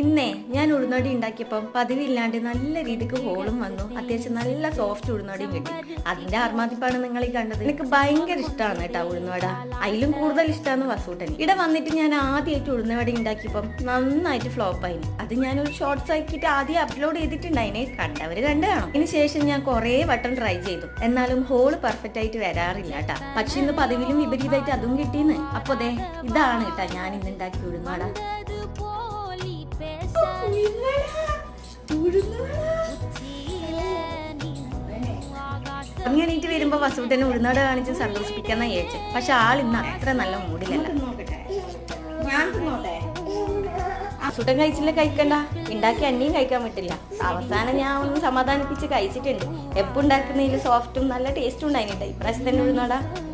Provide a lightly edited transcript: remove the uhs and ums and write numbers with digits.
ഇന്നേ ഞാൻ ഉഴുന്നോടി ഉണ്ടാക്കിയപ്പം പതിവില്ലാണ്ട് നല്ല രീതിക്ക് ഹോളും വന്നു. അത്യാവശ്യം നല്ല സോഫ്റ്റ് ഉഴുന്നോടിയും കിട്ടി. അതിന്റെ ആർമാദിപ്പാണ് നിങ്ങൾ ഈ കണ്ടത്. എനിക്ക് ഭയങ്കര ഇഷ്ടമാണ് കേട്ടോ ഉഴുന്നോട. അതിലും കൂടുതൽ ഇഷ്ടമാണ് വസൂട്ടന്. ഇവിടെ വന്നിട്ട് ഞാൻ ആദ്യമായിട്ട് ഉഴുന്നവട ഉണ്ടാക്കിയപ്പം നന്നായിട്ട് ഫ്ലോപ്പ് ആയിന്. അത് ഞാനൊരു ഷോർട്സ് ആക്കിയിട്ട് ആദ്യം അപ്ലോഡ് ചെയ്തിട്ടുണ്ടായിനെ. കണ്ടവര് കണ്ടു കാണും. ഇതിന് ശേഷം ഞാൻ കുറേ വട്ടം ട്രൈ ചെയ്തു. എന്നാലും ഹോള് പെർഫെക്റ്റ് ആയിട്ട് വരാറില്ല കേട്ടാ. പക്ഷെ ഇന്ന് പതിവിലും വിപരീതമായിട്ട് അതും കിട്ടിയെന്ന്. അപ്പൊ ദേ ഇതാണ് കേട്ടാ ഞാൻ ഇന്ന് ഉണ്ടാക്കി ഉഴുന്നോട. അങ്ങനെയിട്ട് വരുമ്പോ വസൂട്ടനെ ഉഴുന്നോട കാണിച്ച് സന്തോഷിപ്പിക്കാന്ന വിചാരിച്ചു. പക്ഷെ ആൾ ഇന്ന് അത്ര നല്ല മൂഡിലല്ല. വസൂട്ടൻ കഴിച്ചില്ല കഴിക്കണ്ട, ഉണ്ടാക്കി എണ്ണയും കഴിക്കാൻ പറ്റില്ല. അവസാനം ഞാൻ ഒന്ന് സമാധാനിപ്പിച്ച് കഴിച്ചിട്ടുണ്ട്. എപ്പോൾ ഉണ്ടാക്കുന്നതിൽ സോഫ്റ്റും നല്ല ടേസ്റ്റും ഉണ്ടായിട്ടുണ്ട്. ഇപ്രാവശ്യം തന്നെ ഉഴുന്നോട